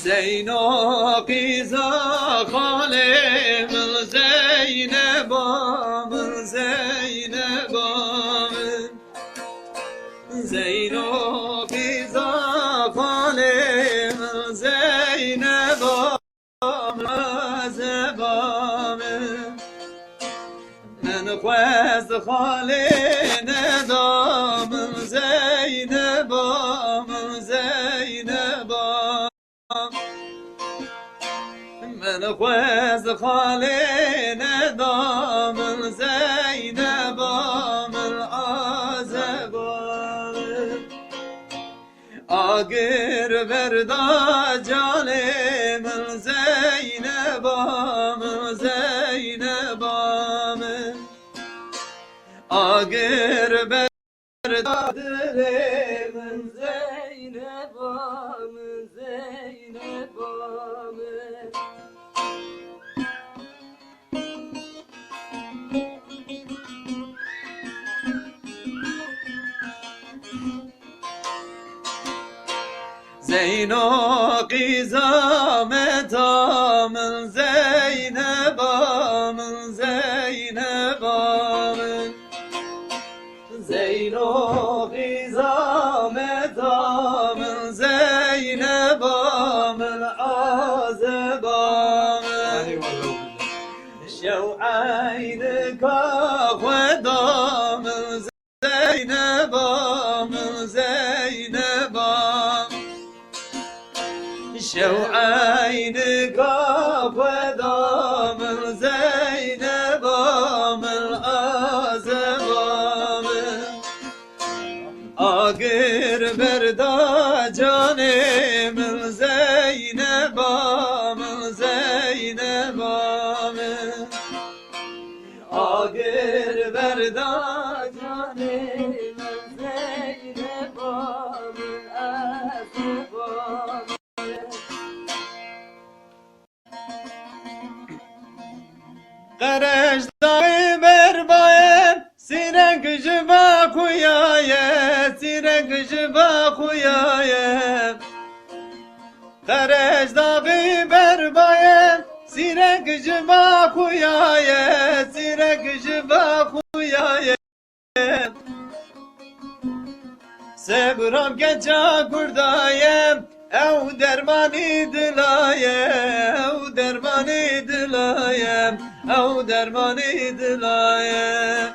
زينو قيزا خالي من زينب من زينب زينو قيزا خالي من زينب من زبام من خواز خالي ندام من زينب من زينب من خواز خالي ندام من زينب من عزبان آگر بردا جاني من زينب من زينب آگر بردا دلي من زينب من زينب زينو قيزا متى من زينب من زينب زينو قيزا متى من زينب من عزب شو عينك خدا من زينب من زينب شو عينك فدا من زينب من عزب آگر بردا جاني من زينب من زينب آگر بردا جاني من زينب من عزب قرش داغی بربایم سیرک جبا خویایم سیرک جبا خویایم قرش داغی بربایم سیرک جبا خویایم سیرک جبا خویایم سبرم گنجا کردایم او درمانی دلایم او درمانی دلایم او درمانی دلایم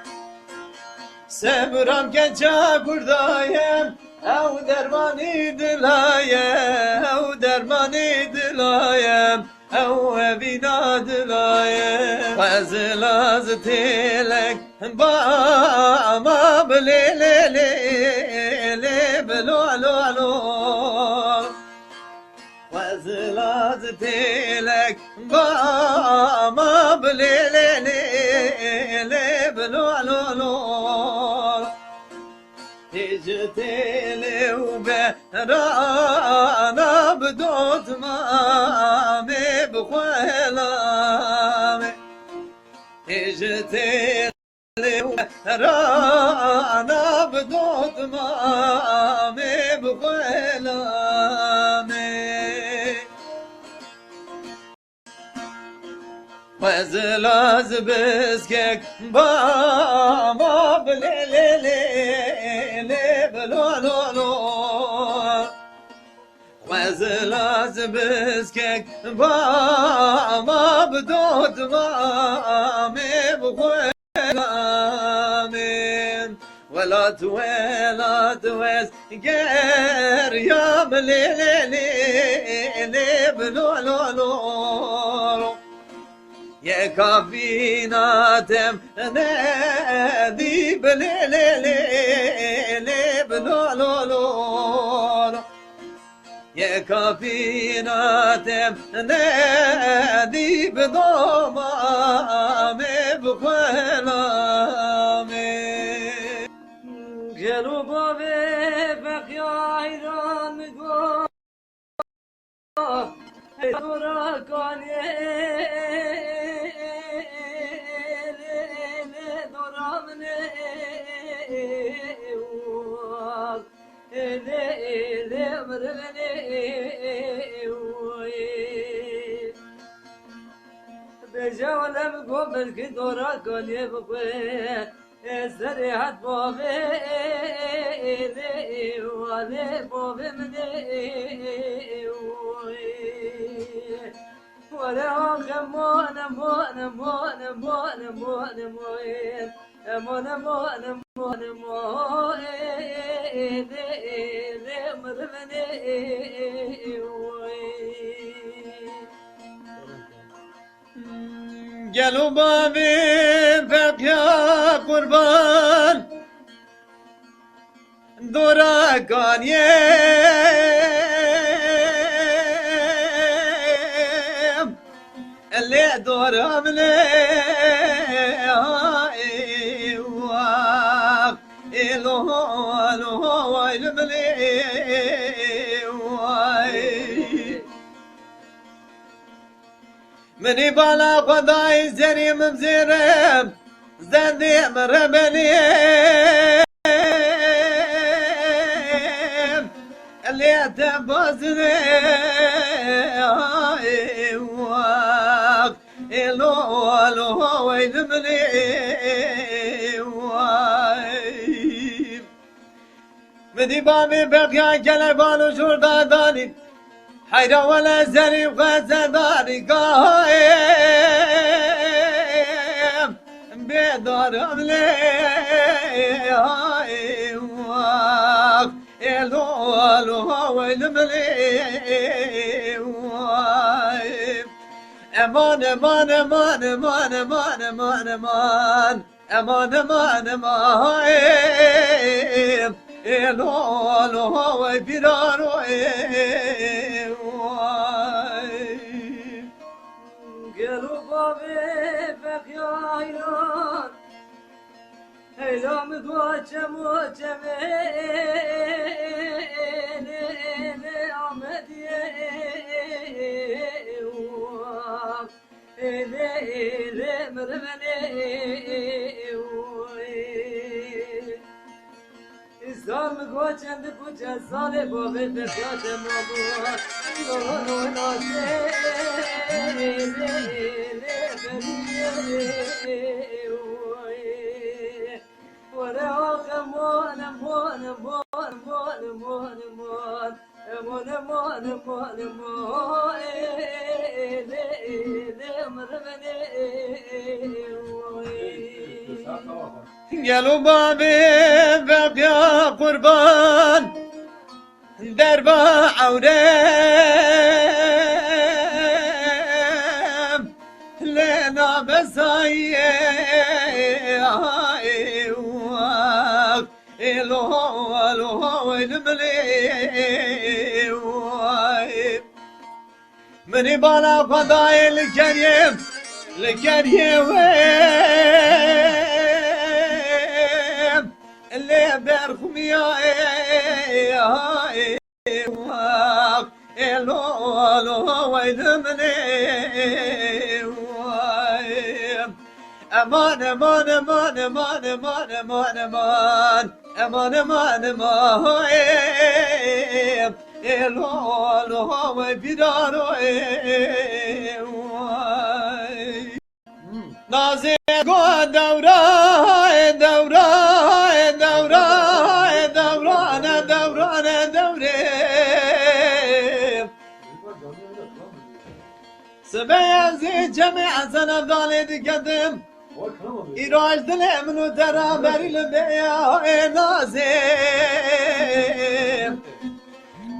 سبرم گنجا کردایم او درمانی دلایم او درمانی دلایم او بینا دلایم وزل از تیلک با ما بلی لی لی لی بلو علو علو وزل از تیلک با ما بلی لی لی لی بلو علو علو تجتلي وبرانا بدوت مامي بخيلامي تجتلي وبرانا بدوت مامي بخيلامي وزلاز بسكك بابا بليلي بلو لو لو وزلاز بسكك بابا بدود مامي بخيلامين ولا تويز غير يا بليلي بلو لو لو يا كافيناتم نادي بليلي بلو لو لو يا كافيناتم نادي بضمامي بخلامي جلوبا بفقيا ايران مقو دورا كاني جولم قبل كدورا كل يبقى سريحة بابي وعلي بابي مني ولا غمون مون مون مون مون مون مون مون مون مون مرمني قالوا بابي فك يا قربان دورا كان يم اللي دورا ملي إلو ويل ملي مني بالا قضاي زري مزيرم زندي مربني اللي تبوزني إلو ويل مني مني بامي بقيا كلبان وشوردا داني حيرا ولا زري وغزداني قايم بيدار أملي إلو ويلملي أمان أمان أمان أمان أمان أمان أمان أمان أمان أمان إلو ويبرارو قالوا بابي بقيا عيون هيلا مدوجم وجمين عمدي مرمني İslam koçandı kuca sale bobe bekate mobu no naze ولا غمون مون مون مون مون مون مون مون مون مون قالوا بابي بقيا قربان دربا عوريم لنا بسايه إلو الملي مني بالا قضاي الكريم اللي بيرخم يا إلو ويلمني أمان أمان أمان أمان أمان أمان أمان أمان أمان أمان إلو ويبرارو نازي قو دورا دورا دورا دوران دوران دوري سبيزي جميع سنة ضالي قدم إيراج دلي منو ترى بري لبيا نازم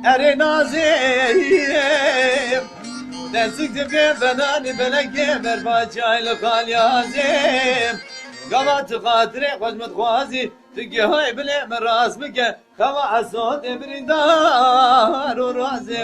أري نازم دستك تبقى بناني بلقي برباجاي لقال يازم قوات خاطري خشمت خوازي تقي هاي بلي من راس بك خوا عصوت بريدار ورازي